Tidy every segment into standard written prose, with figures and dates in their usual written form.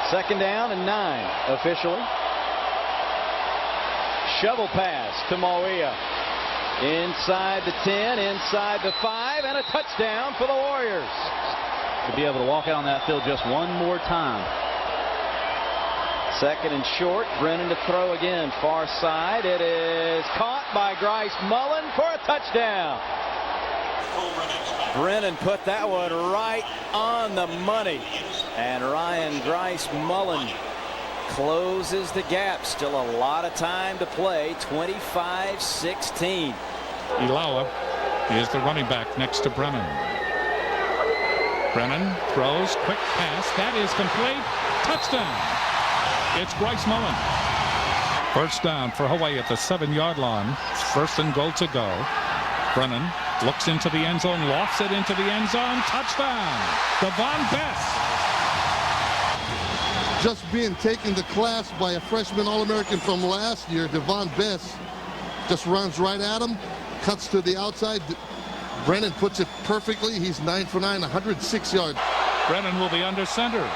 2nd down and 9 officially. Shovel pass to Moia. Inside the 10, inside the 5, and a touchdown for the Warriors. To be able to walk out on that field just one more time. 2nd and short. Brennan to throw again. Far side. It is caught by Grice Mullen for a touchdown. Brennan put that one right on the money. And Ryan Grice Mullen closes the gap. Still a lot of time to play. 25-16. Ilawa is the running back next to Brennan. Brennan throws, quick pass. That is complete. Touchdown. It's Grice Mullen. First down for Hawaii at the 7-yard line. 1st and goal to go. Brennan looks into the end zone, lofts it into the end zone. Touchdown. Devon Bess. Just being taken to class by a freshman All-American from last year, Devon Bess, just runs right at him, cuts to the outside. Brennan puts it perfectly. He's 9 for 9, 106 yards. Brennan will be under center.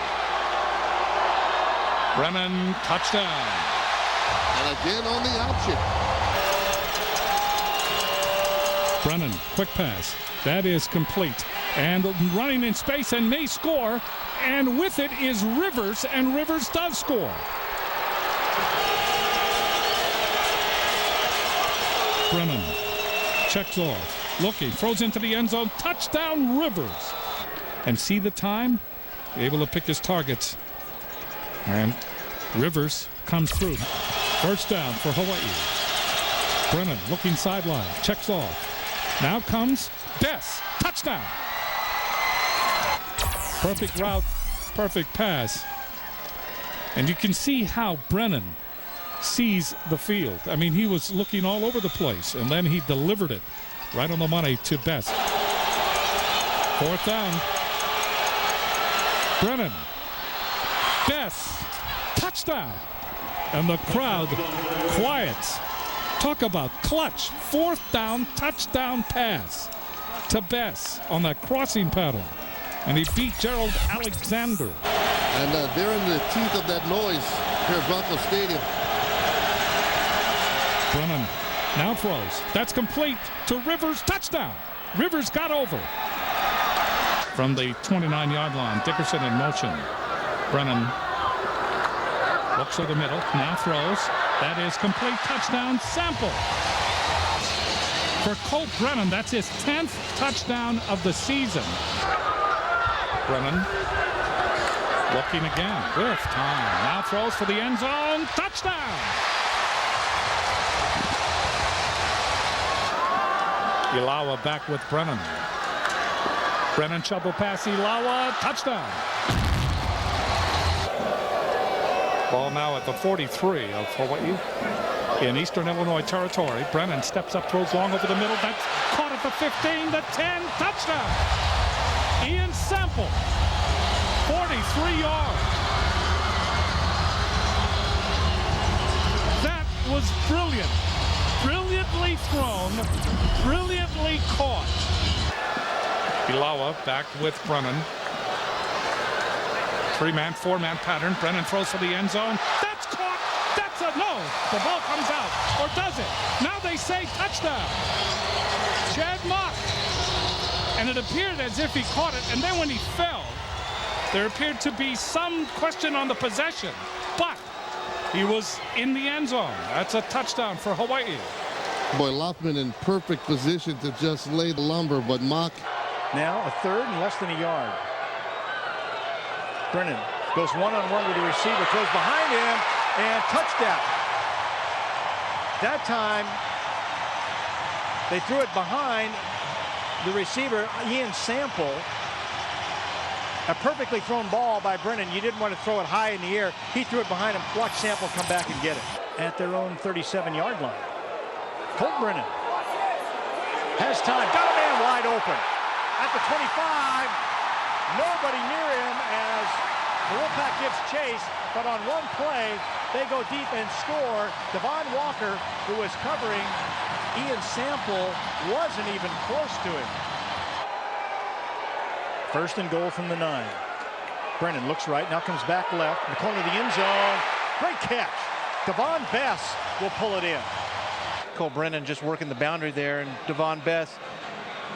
Brennan, touchdown. And again on the option. Brennan, quick pass. That is complete. And running in space and may score. And with it is Rivers, and Rivers does score. Brennan checks off, looking, throws into the end zone. Touchdown, Rivers. And see the time? Able to pick his targets. And Rivers comes through. First down for Hawaii. Brennan looking sideline, checks off. Now comes Bess. Touchdown. Perfect route, perfect pass. And you can see how Brennan sees the field. I mean, he was looking all over the place, and then he delivered it right on the money to Bess. 4th down. Brennan. Bess. Touchdown. And the crowd quiets. Talk about clutch. 4th down, touchdown pass to Bess on that crossing pattern. And he beat Gerald Alexander. And they're in the teeth of that noise here at Bronco Stadium. Brennan now throws. That's complete to Rivers. Touchdown. Rivers got over. From the 29-yard line, Dickerson in motion. Brennan looks to the middle. Now throws. That is complete. Touchdown. Sample. For Colt Brennan, that's his 10th touchdown of the season. Brennan looking again with time. Now throws for the end zone. Touchdown. Ilawa back with Brennan. Brennan shovel pass. Ilawa. Touchdown. Ball now at the 43 of Hawaii in Eastern Illinois territory. Brennan steps up, throws long over the middle. That's caught at the 15, the 10. Touchdown. Ian Sample, 43 yards. That was brilliant. Brilliantly thrown, brilliantly caught. Ilawa back with Brennan. 3-man, 4-man pattern. Brennan throws for the end zone. That's caught. That's a no. The ball comes out. Or does it? Now they say touchdown. Chad Mock. And it appeared as if he caught it, and then when he fell, there appeared to be some question on the possession, but he was in the end zone. That's a touchdown for Hawaii. Boy, Loftman in perfect position to just lay the lumber, but Mock. Now a 3rd and less than a yard. Brennan goes one-on-one with the receiver, throws behind him, and touchdown. That time, they threw it behind the receiver, Ian Sample. A perfectly thrown ball by Brennan. You didn't want to throw it high in the air. He threw it behind him. Watch Sample come back and get it. At their own 37-yard line. Colt Brennan has time. Got a man wide open. At the 25. Nobody near him as the Wolfpack gives chase. But on one play, they go deep and score. Devon Walker, who was covering Ian Sample, wasn't even close to him. 1st and goal from the 9. Brennan looks right, now comes back left, in the corner of the end zone. Great catch. Devon Bess will pull it in. Colt Brennan just working the boundary there, and Devon Bess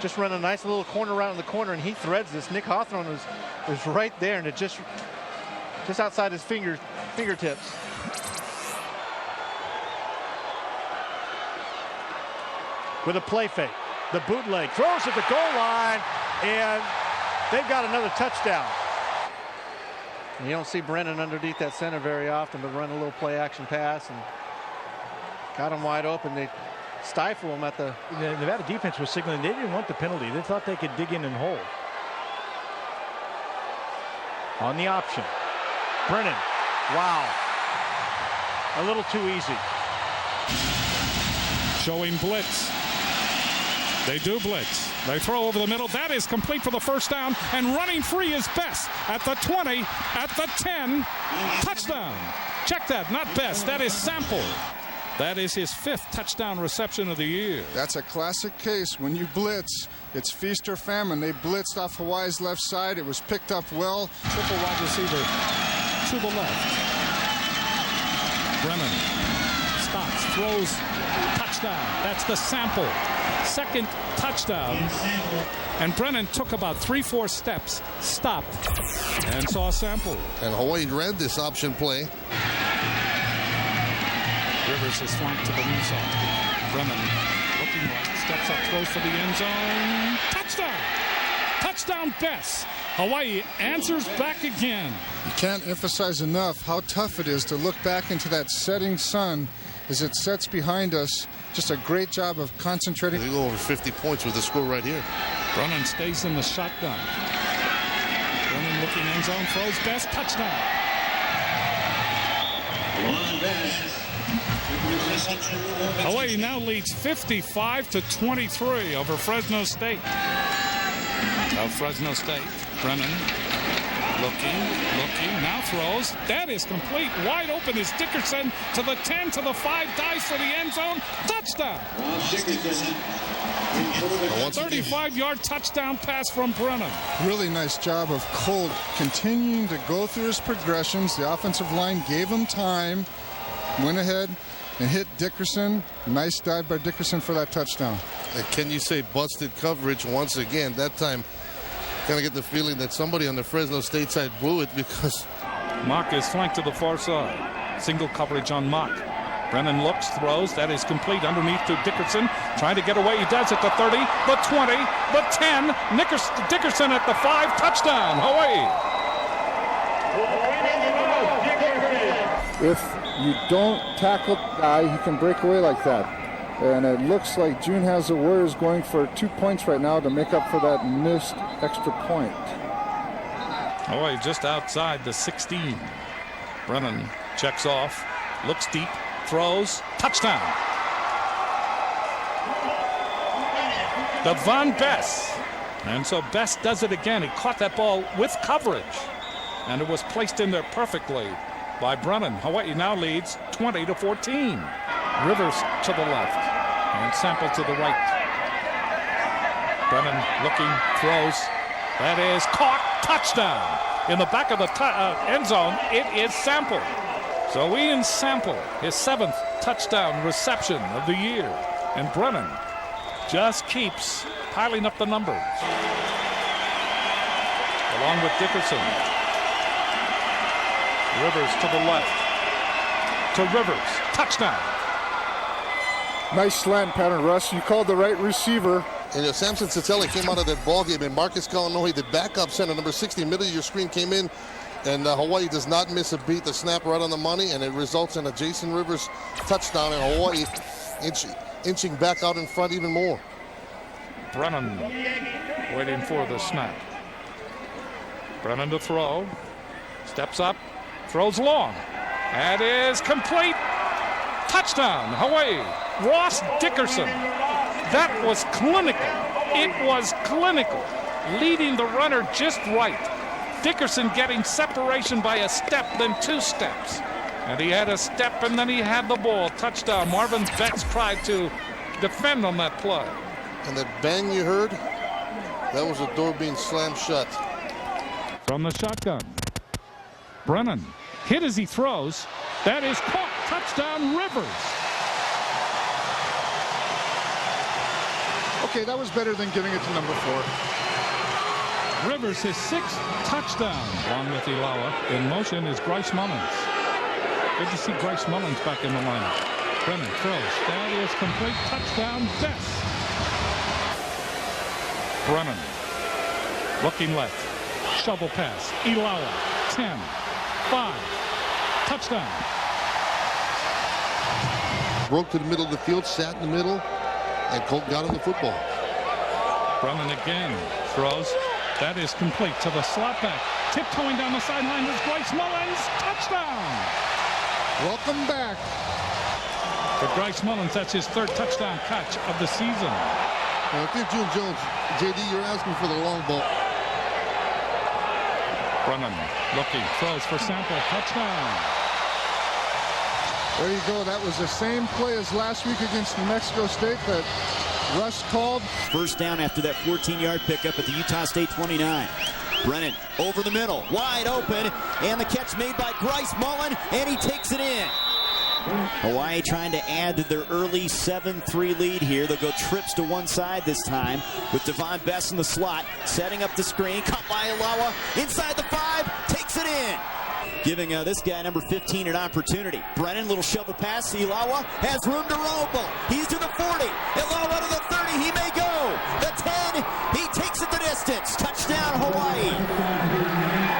just run a nice little corner route in the corner, and he threads this. Nick Hawthorne was right there, and it just outside his fingertips. With a play fake, the bootleg, throws at the goal line, and they've got another touchdown. And you don't see Brennan underneath that center very often, but run a little play action pass and got him wide open. They stifle him at the Nevada defense was signaling they didn't want the penalty. They thought they could dig in and hold. On the option, Brennan, wow, a little too easy. Showing blitz. They do blitz. They throw over the middle. That is complete for the first down. And running free is Bess at the 20, at the 10. Touchdown. Check that, not Bess. That is Sample. That is his 5th touchdown reception of the year. That's a classic case. When you blitz, it's feast or famine. They blitzed off Hawaii's left side. It was picked up well. Triple wide receiver to the left. Brennan stops, throws, touchdown. That's the Sample. 2nd touchdown. And Brennan took about 3-4 steps, stopped, and saw Sample. And Hawaii read this option play. Rivers is flanked to the near side. Brennan looking right, steps up, throws for the end zone. Touchdown! Touchdown Bess. Hawaii answers back again. You can't emphasize enough how tough it is to look back into that setting sun as it sets behind us. Just a great job of concentrating. They go over 50 points with the score right here. Brennan stays in the shotgun. Brennan looking end zone, throws Bess, touchdown. Hawaii now leads 55-23 over Fresno State. Fresno State, Brennan looking, now throws. That is complete. Wide open is Dickerson to the 10, to the 5, dives for the end zone. Touchdown. 35-yard touchdown pass from Brennan. Really nice job of Colt continuing to go through his progressions. The offensive line gave him time, went ahead and hit Dickerson. Nice dive by Dickerson for that touchdown. And can you say busted coverage once again? That time, kind of get the feeling that somebody on the Fresno State side blew it because Mock is flanked to the far side. Single coverage on Mock. Brennan looks, throws. That is complete underneath to Dickerson. Trying to get away. He does at the 30, the 20, the 10. Dickerson at the 5. Touchdown, Hawaii. If you don't tackle the guy, he can break away like that. And it looks like June has the Warriors going for 2 points right now to make up for that missed extra point. Hawaii just outside the 16. Brennan checks off, looks deep, throws, touchdown. Devon Bess. And so Bess does it again. He caught that ball with coverage. And it was placed in there perfectly by Brennan. Hawaii now leads 20-14. Rivers to the left and Sample to the right. Brennan looking, throws. That is caught. Touchdown. In the back of the end zone, it is Sample. So Ian Sample, his 7th touchdown reception of the year. And Brennan just keeps piling up the numbers. Along with Dickerson. Rivers to the left. To Rivers. Touchdown. Nice slant pattern, Russ. You called the right receiver. And Samson Sattelli came out of that ball game, and Marcus Kalanohi, the backup center, number 60, middle of your screen, came in, and Hawaii does not miss a beat. The snap right on the money, and it results in a Jason Rivers touchdown, and Hawaii inching back out in front even more. Brennan waiting for the snap. Brennan to throw. Steps up. Throws long. That is complete. Touchdown, Hawaii. Ross Dickerson. That was clinical. It was clinical. Leading the runner just right. Dickerson getting separation by a step, then 2 steps. And he had a step, and then he had the ball. Touchdown. Marvin Betts tried to defend on that play. And that bang you heard, that was a door being slammed shut. From the shotgun. Brennan hit as he throws. That is caught. Touchdown, Rivers. Okay, that was better than giving it to number 4. Rivers, his 6th touchdown. Along with Ilawa. In motion is Bryce Mullins. Good to see Bryce Mullins back in the lineup. Brennan throws. That is complete. Touchdown, Bess. Brennan looking left. Shovel pass. Ilawa. 10. 5. Touchdown. Broke to the middle of the field, sat in the middle, and Colt got him the football. Brennan again throws. That is complete to the slot back. Tiptoeing down the sideline is Bryce Mullins. Touchdown. Welcome back. For Bryce Mullins, that's his 3rd touchdown catch of the season. Well, if you're June Jones, JD, you're asking for the long ball. Brennan looking, throws for Sample. Touchdown. There you go. That was the same play as last week against New Mexico State that Russ called. First down after that 14-yard pickup at the Utah State 29. Brennan over the middle, wide open, and the catch made by Bryce Mullen, and he takes it in. Hawaii trying to add to their early 7-3 lead here. They'll go trips to one side this time with Devon Bess in the slot, setting up the screen, caught by Ilawa, inside the 5, takes it in. Giving this guy, number 15, an opportunity. Brennan, little shovel pass. Ilawa has room to roll. He's to the 40. Ilawa to the 30. He may go. The 10. He takes it the distance. Touchdown, Hawaii.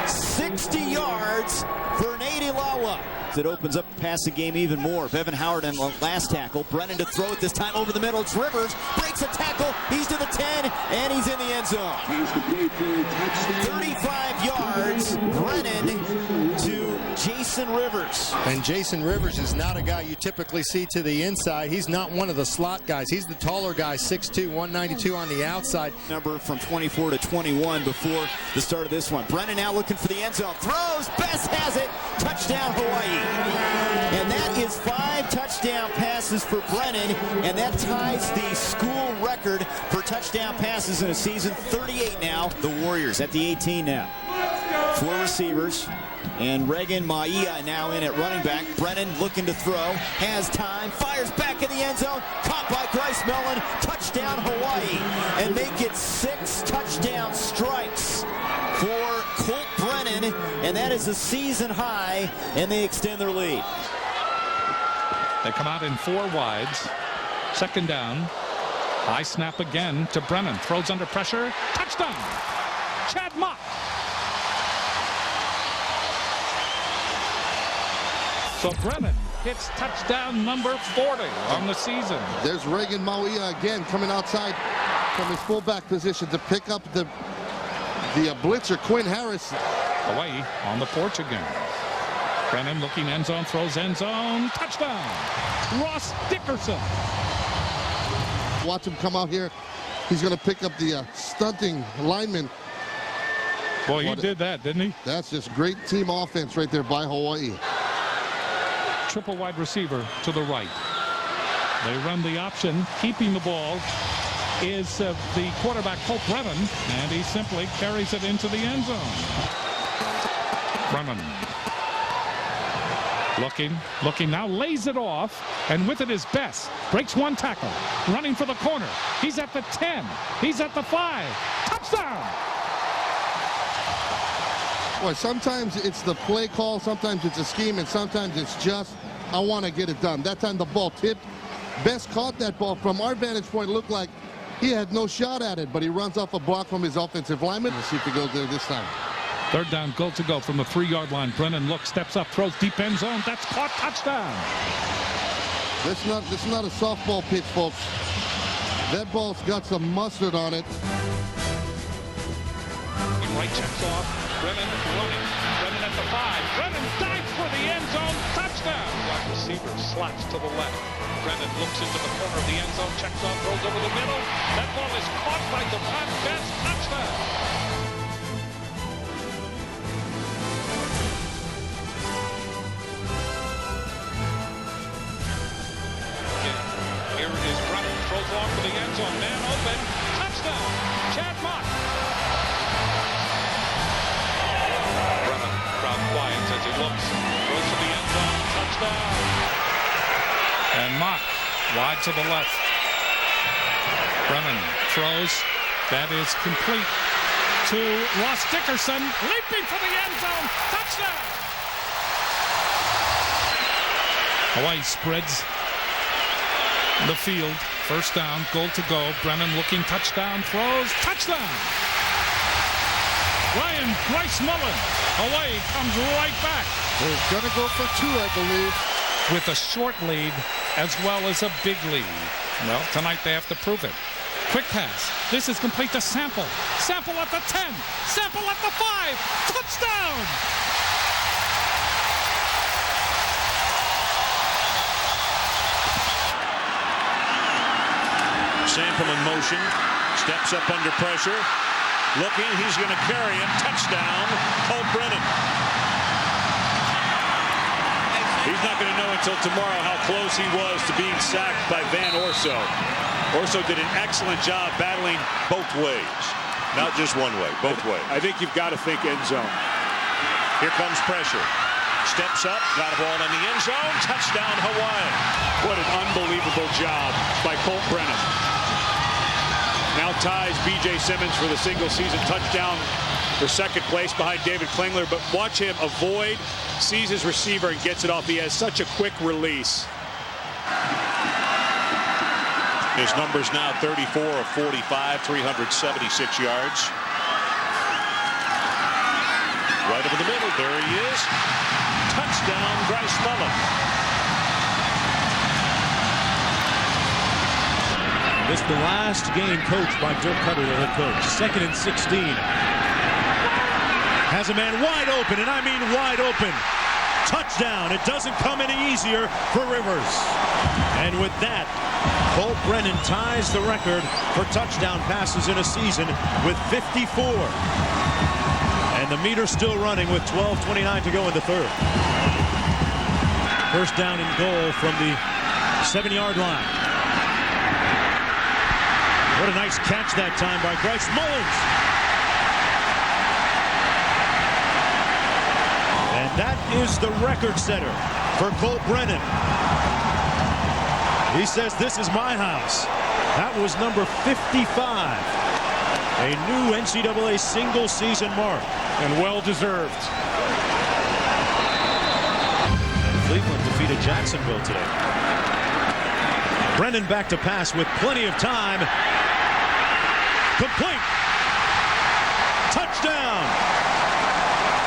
60 yards for Nate Ilawa. It opens up the passing game even more. Bevan Howard on the last tackle. Brennan to throw it this time over the middle. It's Rivers. Breaks a tackle. He's to the 10, and he's in the end zone. 35 yards. Brennan to Jason Rivers. And Jason Rivers is not a guy you typically see to the inside. He's not one of the slot guys. He's the taller guy, 6'2", 192 on the outside. Number from 24 to 21 before the start of this one. Brennan now looking for the end zone. Throws. Bess has it. Touchdown, Hawaii. And that is 5 touchdown passes for Brennan, and that ties the school record for touchdown passes in a season. 38 now. The Warriors at the 18 now. 4 receivers, and Reagan Maia now in at running back. Brennan looking to throw, has time, fires back in the end zone, caught by Bryce Mullen. Touchdown, Hawaii, and make it 6 touchdown strikes for Colt Brennan, and that is a season high, and they extend their lead. They come out in 4 wides. 2nd down. High snap again to Brennan. Throws under pressure. Touchdown. Chad Mott. So Brennan hits touchdown number 40 on the season. There's Reagan Maia again coming outside from his fullback position to pick up the blitzer, Quinn Harris. Hawaii on the porch again. Brennan looking end zone, throws end zone. Touchdown. Ross Dickerson. Watch him come out here. He's going to pick up the stunting lineman. Boy, he did that, didn't he? That's just great team offense right there by Hawaii. Triple wide receiver to the right. They run the option. Keeping the ball is the quarterback, Colt Brennan, and he simply carries it into the end zone. Brennan looking now, lays it off, and with it is Bess. Breaks 1 tackle, running for the corner. He's at the 10. He's at the 5. Touchdown! Boy, sometimes it's the play call, sometimes it's a scheme, and sometimes it's just, I want to get it done. That time the ball tipped. Bess caught that ball. From our vantage point, looked like he had no shot at it, but he runs off a block from his offensive lineman. Let's see if he goes there this time. 3rd down, goal to go from the 3-yard line. Brennan looks, steps up, throws deep end zone. That's caught. Touchdown. This is not a softball pitch, folks. That ball's got some mustard on it. Right checks off. Brennan running. Brennan at the 5. Brennan dives for the end zone. Touchdown. Wide receiver slaps to the left. Brennan looks into the corner of the end zone. Checks off. Rolls over the middle. That ball is caught by Devon Bess. Touchdown. Here is Brennan. Throws long for the end zone. Man open. Touchdown. Chad Mott. Brennan, crowd quiet. as he looks. Goes to the end zone. Touchdown. And Mock wide to the left. Brennan throws. That is complete to Ross Dickerson. Leaping for the end zone. Touchdown. Hawaii spreads the field. First down, goal to go. Brennan looking, touchdown, throws, touchdown. Ryan Bryce Mullen. Hawaii comes right back. They're going to go for two, I believe. With a short lead as well as a big lead. Well, tonight they have to prove it. Quick pass. This is complete to Sample. Sample at the 10. Sample at the 5. Touchdown! Sample in motion. Steps up under pressure. Looking. He's going to carry him. Touchdown. Colt Brennan. He's not going to know until tomorrow how close he was to being sacked by Van Orso. Orso did an excellent job battling both ways. Not just one way, both ways. I think you've got to think end zone. Here comes pressure. Steps up, got a ball in the end zone. Touchdown, Hawaii. What an unbelievable job by Colt Brennan. Now ties B.J. Simmons for the single season touchdown for second place behind David Klingler. But watch him avoid, sees his receiver, and gets it off. He has such a quick release. His numbers now 34 of 45, 376 yards. Right over the middle, there he is. Touchdown, Bryce Mullen. This is the last game coached by Dirk Cutter, the head coach. 2nd and 16. Has a man wide open, and I mean wide open. Touchdown. It doesn't come any easier for Rivers. And with that, Colt Brennan ties the record for touchdown passes in a season with 54. And the meter's still running with 12:29 to go in the third. First down and goal from the 7-yard line. What a nice catch that time by Bryce Mullins. And that is the record setter for Colt Brennan. He says, this is my house. That was number 55. A new NCAA single season mark. And well deserved. Cleveland defeated Jacksonville today. Brennan back to pass with plenty of time. Complete. Touchdown.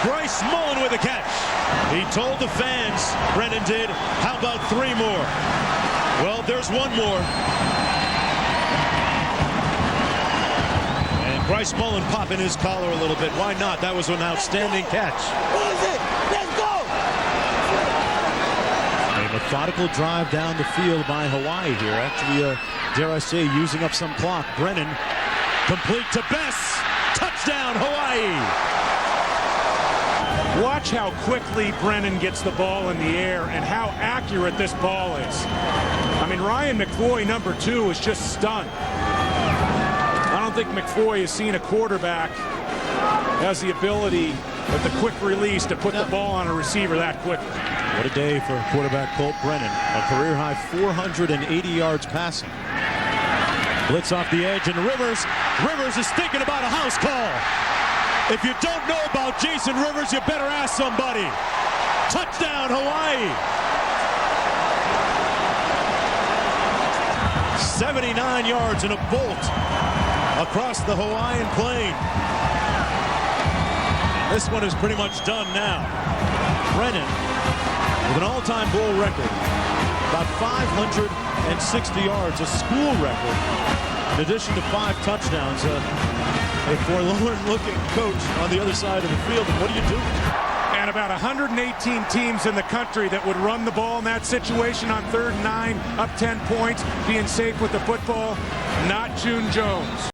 Bryce Mullen with a catch. He told the fans, Brennan did, how about 3 more? Well, there's 1 more. And Bryce Mullen popping his collar a little bit. Why not? That was an outstanding catch. Let's go! A methodical drive down the field by Hawaii here. Actually, dare I say, using up some clock. Brennan complete to Bess. Touchdown, Hawaii. Watch how quickly Brennan gets the ball in the air and how accurate this ball is. I mean, Ryan McFoy, number 2, is just stunned. I don't think McFoy has seen a quarterback has the ability with the quick release to put the ball on a receiver that quickly. What a day for quarterback Colt Brennan. A career-high 480 yards passing. Blitz off the edge, and Rivers is thinking about a house call. If you don't know about Jason Rivers, you better ask somebody. Touchdown, Hawaii. 79 yards in a bolt across the Hawaiian plain. This one is pretty much done now. Brennan with an all-time bowl record. About 560 yards, a school record. In addition to 5 touchdowns. A forlorn-looking coach on the other side of the field. And what do you do? And about 118 teams in the country that would run the ball in that situation on 3rd and 9, up 10 points, being safe with the football. Not June Jones.